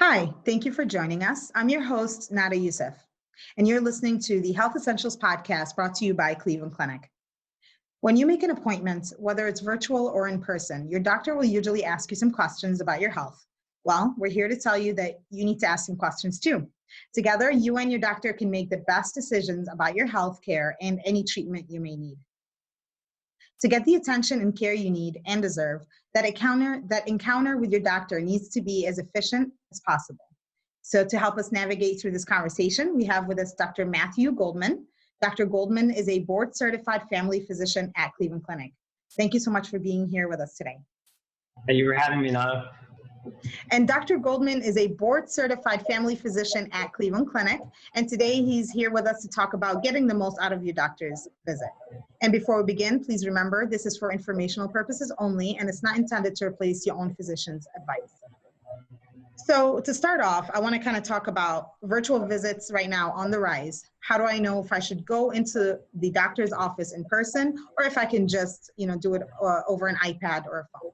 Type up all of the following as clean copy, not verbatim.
Hi, thank you for joining us. I'm your host, Nada Youssef, and you're listening to the Health Essentials podcast brought to you by Cleveland Clinic. When you make an appointment, whether it's virtual or in person, your doctor will usually ask you some questions about your health. Well, we're here to tell you that you need to ask some questions too. Together, you and your doctor can make the best decisions about your health care and any treatment you may need. To get the attention and care you need and deserve, that encounter with your doctor needs to be as efficient as possible. So to help us navigate through this conversation, we have with us Dr. Matthew Goldman. Dr. Goldman is a board-certified family physician at Cleveland Clinic. Thank you so much for being here with us today. Thank you for having me, Nada. And Dr. Goldman is a board-certified family physician at Cleveland Clinic, and today he's here with us to talk about getting the most out of your doctor's visit. And before we begin, please remember this is for informational purposes only, and it's not intended to replace your own physician's advice. So to start off, I want to kind of talk about virtual visits right now on the rise. How do I know if I should go into the doctor's office in person or if I can just, do it over an iPad or a phone?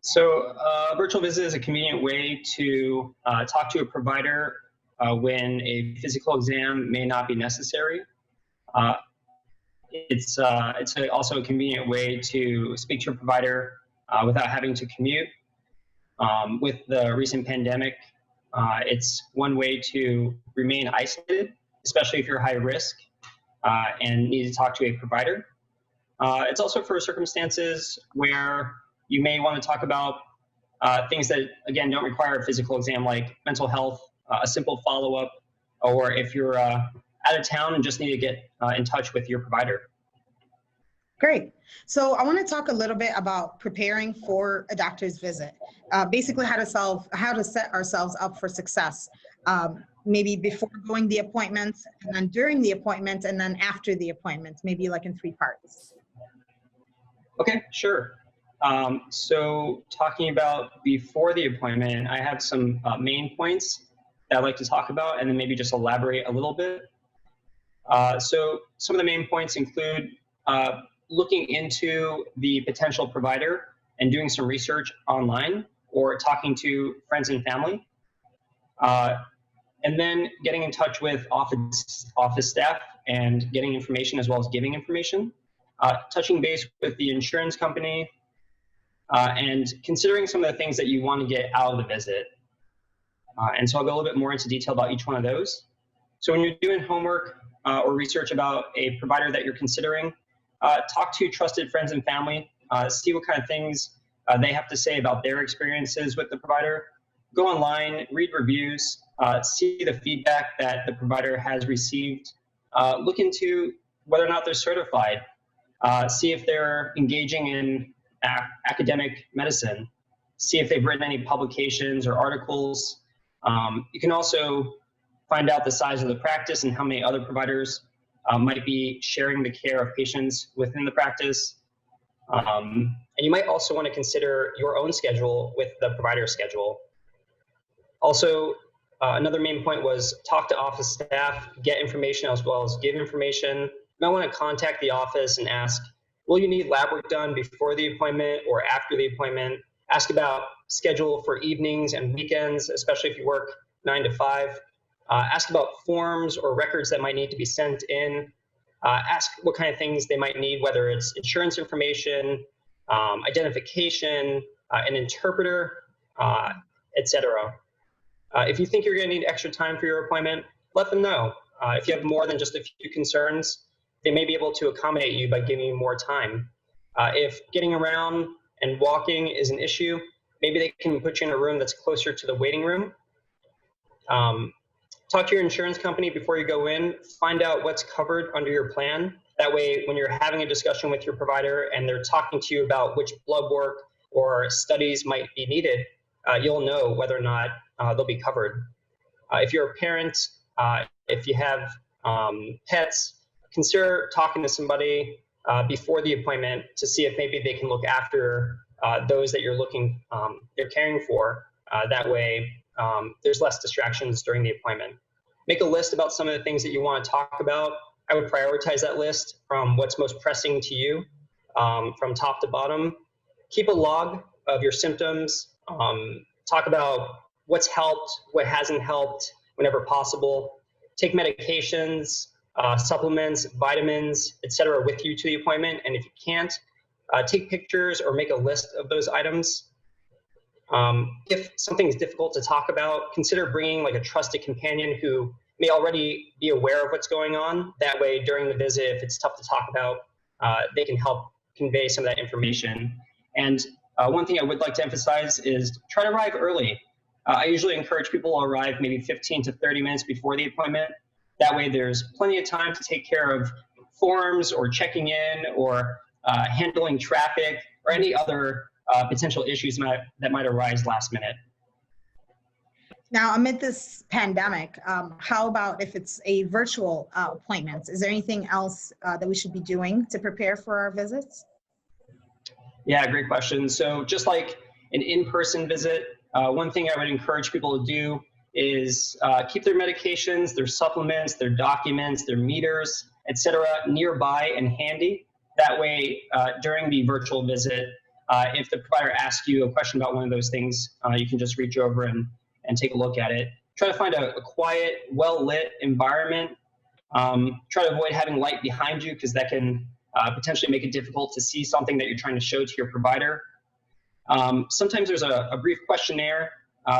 So a virtual visit is a convenient way to talk to a provider when a physical exam may not be necessary. It's also a convenient way to speak to a provider without having to commute. With the recent pandemic, it's one way to remain isolated, especially if you're high risk and need to talk to a provider. It's also for circumstances where you may want to talk about things that, again, don't require a physical exam, like mental health, a simple follow-up, or if you're out of town and just need to get in touch with your provider. Great. So I want to talk a little bit about preparing for a doctor's visit. Basically, how to set ourselves up for success. Maybe before going the appointment, and then during the appointment, and then after the appointment, maybe like in 3 parts. Okay, sure. So talking about before the appointment, I have some main points that I'd like to talk about and then maybe just elaborate a little bit. So some of the main points include looking into the potential provider and doing some research online or talking to friends and family. And then getting in touch with office staff and getting information as well as giving information. Touching base with the insurance company, and considering some of the things that you want to get out of the visit. And so I'll go a little bit more into detail about each one of those. So when you're doing homework or research about a provider that you're considering, talk to trusted friends and family, see what kind of things they have to say about their experiences with the provider. Go online, read reviews, see the feedback that the provider has received. Look into whether or not they're certified. See if they're engaging in academic medicine, see if they've written any publications or articles. You can also find out the size of the practice and how many other providers might be sharing the care of patients within the practice. And you might also want to consider your own schedule with the provider schedule. Also, another main point was talk to office staff, get information as well as give information. You might want to contact the office and ask, will you need lab work done before the appointment or after the appointment? Ask about schedule for evenings and weekends, especially if you work 9 to 5. Ask about forms or records that might need to be sent in. Ask what kind of things they might need, whether it's insurance information, identification, an interpreter, etc. If you think you're going to need extra time for your appointment, let them know. If you have more than just a few concerns, they may be able to accommodate you by giving you more time. If getting around and walking is an issue, maybe they can put you in a room that's closer to the waiting room. Talk to your insurance company before you go in. Find out what's covered under your plan. That way, when you're having a discussion with your provider and they're talking to you about which blood work or studies might be needed, you'll know whether or not they'll be covered. If you're a parent, if you have pets, consider talking to somebody before the appointment to see if maybe they can look after those that you're caring for. That way, there's less distractions during the appointment. Make a list about some of the things that you want to talk about. I would prioritize that list from what's most pressing to you, from top to bottom. Keep a log of your symptoms, talk about what's helped, what hasn't helped whenever possible, take medications, supplements, vitamins, etc. with you to the appointment. And if you can't, take pictures or make a list of those items. If something is difficult to talk about, consider bringing like a trusted companion who may already be aware of what's going on. That way, during the visit, if it's tough to talk about, they can help convey some of that information. And one thing I would like to emphasize is try to arrive early. I usually encourage people to arrive maybe 15 to 30 minutes before the appointment. That way, there's plenty of time to take care of forms or checking in or handling traffic or any other potential issues that might arise last minute. Now, amid this pandemic, how about if it's a virtual appointment? Is there anything else that we should be doing to prepare for our visits? Yeah, great question. So just like an in-person visit, one thing I would encourage people to do is keep their medications, their supplements, their documents, their meters, etc. nearby and handy. That way, during the virtual visit, if the provider asks you a question about one of those things, you can just reach over and take a look at it. Try to find a quiet, well-lit environment. Try to avoid having light behind you because that can potentially make it difficult to see something that you're trying to show to your provider. Sometimes there's a brief questionnaire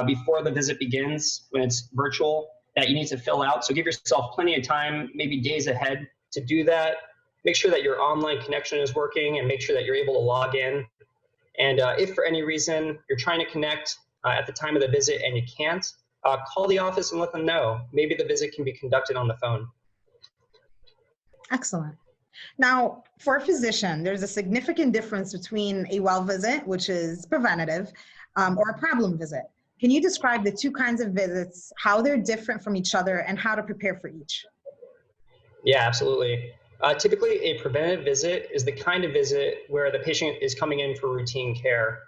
before the visit begins when it's virtual that you need to fill out. So give yourself plenty of time, maybe days ahead, to do that. Make sure that your online connection is working and make sure that you're able to log in. And if for any reason you're trying to connect at the time of the visit and you can't, call the office and let them know. Maybe the visit can be conducted on the phone. Excellent. Now, for a physician, there's a significant difference between a well visit, which is preventative, or a problem visit. Can you describe the two kinds of visits, how they're different from each other, and how to prepare for each? Yeah, absolutely. Typically, a preventative visit is the kind of visit where the patient is coming in for routine care,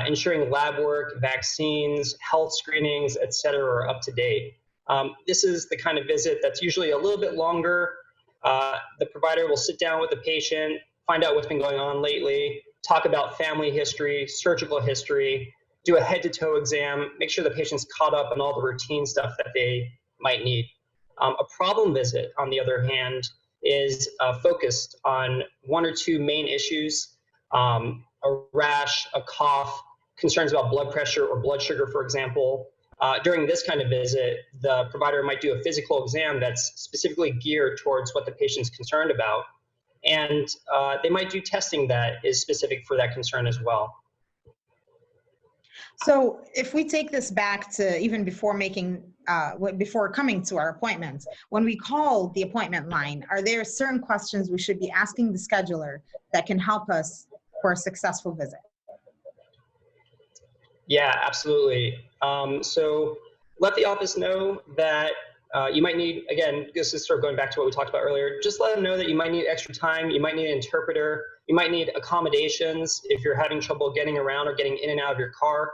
ensuring lab work, vaccines, health screenings, et cetera, are up to date. This is the kind of visit that's usually a little bit longer. The provider will sit down with the patient, find out what's been going on lately, talk about family history, surgical history, do a head-to-toe exam, make sure the patient's caught up on all the routine stuff that they might need. A problem visit, on the other hand, is focused on one or two main issues, a rash, a cough, concerns about blood pressure or blood sugar, for example. During this kind of visit, the provider might do a physical exam that's specifically geared towards what the patient's concerned about. And they might do testing that is specific for that concern as well. So if we take this back to even before before coming to our appointments, when we call the appointment line, are there certain questions we should be asking the scheduler that can help us for a successful visit? Yeah, absolutely. So let the office know that you might need, again, this is sort of going back to what we talked about earlier, just let them know that you might need extra time, you might need an interpreter, you might need accommodations if you're having trouble getting around or getting in and out of your car.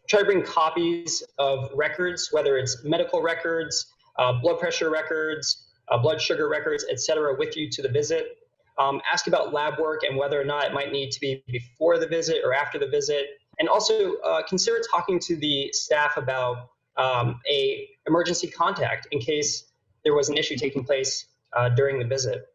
Try to bring copies of records, whether it's medical records, blood pressure records, blood sugar records, et cetera, with you to the visit. Ask about lab work and whether or not it might need to be before the visit or after the visit. And also consider talking to the staff about a emergency contact in case there was an issue taking place during the visit.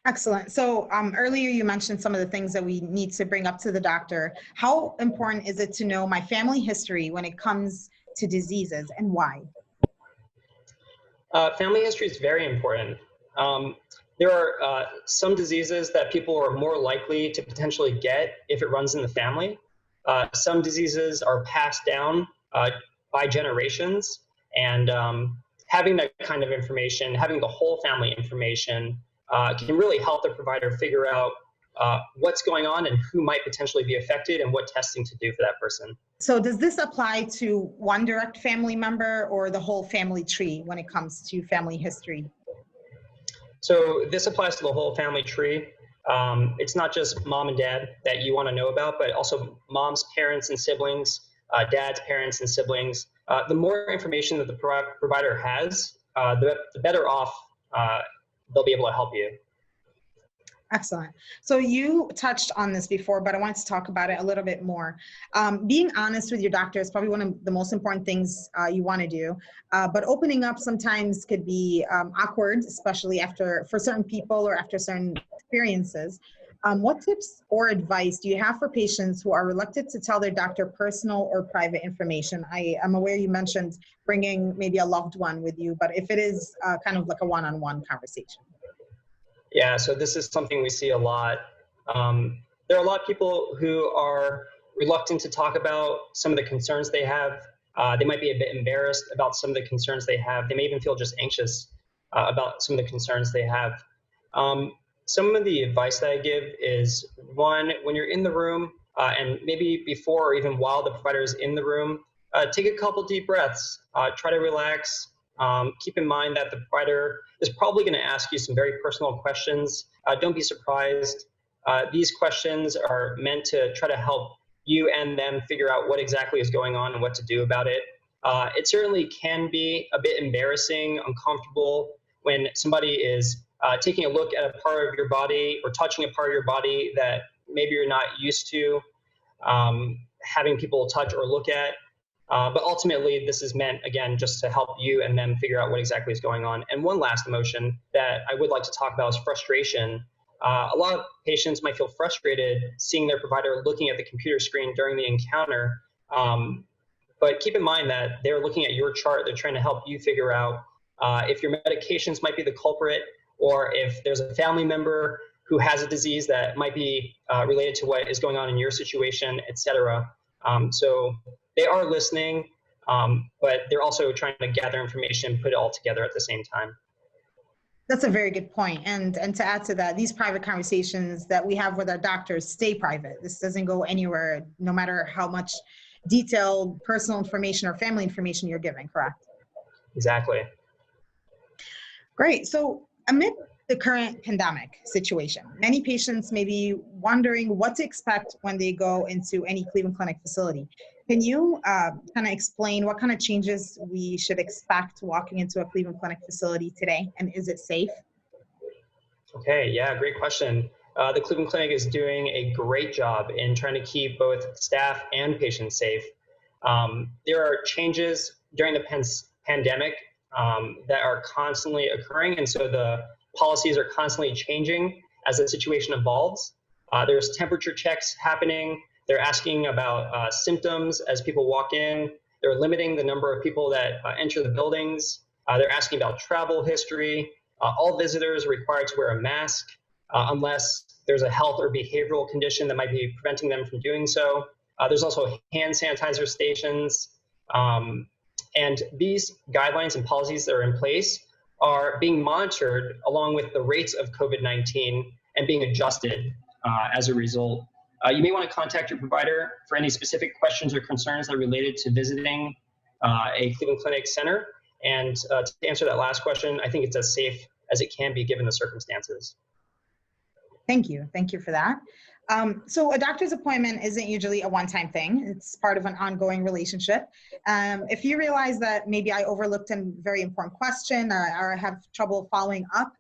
Excellent. So earlier you mentioned some of the things that we need to bring up to the doctor. How important is it to know my family history when it comes to diseases, and why? Family history is very important. There are some diseases that people are more likely to potentially get if it runs in the family. Some diseases are passed down by generations, and having that kind of information, having the whole family information, can really help the provider figure out what's going on and who might potentially be affected and what testing to do for that person. So does this apply to one direct family member or the whole family tree when it comes to family history? So this applies to the whole family tree. It's not just mom and dad that you want to know about, but also mom's parents and siblings, dad's parents and siblings. The more information that the provider has, the better off they'll be able to help you. Excellent. So you touched on this before, but I wanted to talk about it a little bit more. Being honest with your doctor is probably one of the most important things you want to do. But opening up sometimes could be awkward, especially for certain people or after certain experiences. What tips or advice do you have for patients who are reluctant to tell their doctor personal or private information? I'm aware you mentioned bringing maybe a loved one with you, but if it is kind of like a one-on-one conversation. Yeah, so this is something we see a lot. There are a lot of people who are reluctant to talk about some of the concerns they have. They might be a bit embarrassed about some of the concerns they have. They may even feel just anxious about some of the concerns they have. Some of the advice that I give is, one, when you're in the room, and maybe before or even while the provider is in the room, take a couple deep breaths, try to relax. Keep in mind that the provider is probably going to ask you some very personal questions. Don't be surprised. These questions are meant to try to help you and them figure out what exactly is going on and what to do about it. It certainly can be a bit embarrassing, uncomfortable when somebody is taking a look at a part of your body or touching a part of your body that maybe you're not used to having people touch or look at. But ultimately, this is meant, again, just to help you and them figure out what exactly is going on. And one last emotion that I would like to talk about is frustration. A lot of patients might feel frustrated seeing their provider looking at the computer screen during the encounter. But keep in mind that they're looking at your chart. They're trying to help you figure out if your medications might be the culprit, or if there's a family member who has a disease that might be related to what is going on in your situation, et cetera. So they are listening, but they're also trying to gather information and put it all together at the same time. That's a very good point. And to add to that, these private conversations that we have with our doctors stay private. This doesn't go anywhere, no matter how much detailed personal information or family information you're giving, correct? Exactly. Great. So amid the current pandemic situation, many patients may be wondering what to expect when they go into any Cleveland Clinic facility. Can you kind of explain what kind of changes we should expect walking into a Cleveland Clinic facility today, and is it safe? Okay, yeah, great question. The Cleveland Clinic is doing a great job in trying to keep both staff and patients safe. There are changes during the pandemic that are constantly occurring, and so the policies are constantly changing as the situation evolves. There's temperature checks happening. They're asking about symptoms as people walk in. They're limiting the number of people that enter the buildings. They're asking about travel history. All visitors are required to wear a mask unless there's a health or behavioral condition that might be preventing them from doing so. There's also hand sanitizer stations. And these guidelines and policies that are in place are being monitored along with the rates of COVID-19 and being adjusted as a result. You may want to contact your provider for any specific questions or concerns that are related to visiting a Cleveland Clinic center. And to answer that last question, I think it's as safe as it can be given the circumstances. Thank you. Thank you for that. So a doctor's appointment isn't usually a one-time thing. It's part of an ongoing relationship. If you realize that maybe I overlooked a very important question or have trouble following up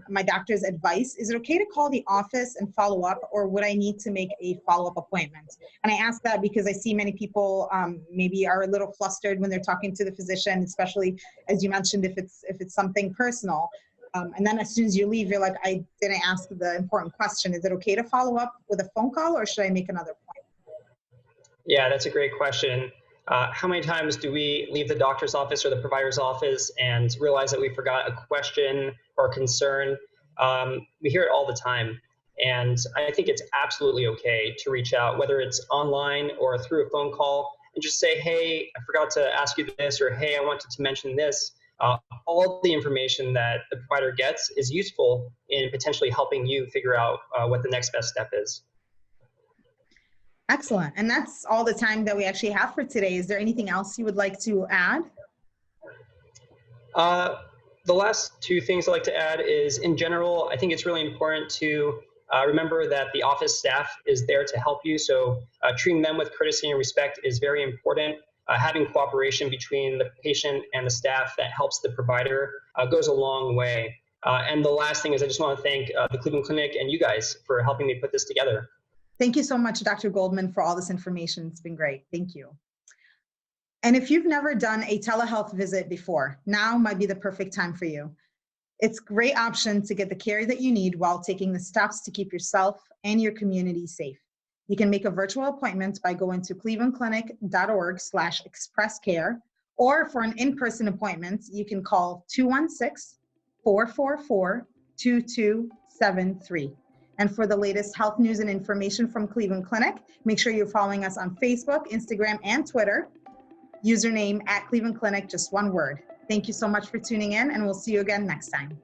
my doctor's advice, is it okay to call the office and follow up, or would I need to make a follow-up appointment? And I ask that because I see many people maybe are a little flustered when they're talking to the physician, especially as you mentioned, if it's something personal. And then as soon as you leave, you're like, I didn't ask the important question. Is it okay to follow up with a phone call, or should I make another appointment? Yeah, that's a great question. How many times do we leave the doctor's office or the provider's office and realize that we forgot a question or concern? We hear it all the time. And I think it's absolutely okay to reach out, whether it's online or through a phone call, and just say, hey, I forgot to ask you this, or hey, I wanted to mention this. All the information that the provider gets is useful in potentially helping you figure out what the next best step is. Excellent. And that's all the time that we actually have for today. Is there anything else you would like to add? The last two things I'd like to add is, in general, I think it's really important to remember that the office staff is there to help you. So treating them with courtesy and respect is very important. Having cooperation between the patient and the staff that helps the provider goes a long way. And the last thing is I just want to thank the Cleveland Clinic and you guys for helping me put this together. Thank you so much, Dr. Goldman, for all this information. It's been great. Thank you. And if you've never done a telehealth visit before, now might be the perfect time for you. It's a great option to get the care that you need while taking the steps to keep yourself and your community safe. You can make a virtual appointment by going to clevelandclinic.org/expresscare, or for an in-person appointment, you can call 216-444-2273. And for the latest health news and information from Cleveland Clinic, make sure you're following us on Facebook, Instagram, and Twitter. Username @Cleveland Clinic, just one word. Thank you so much for tuning in, and we'll see you again next time.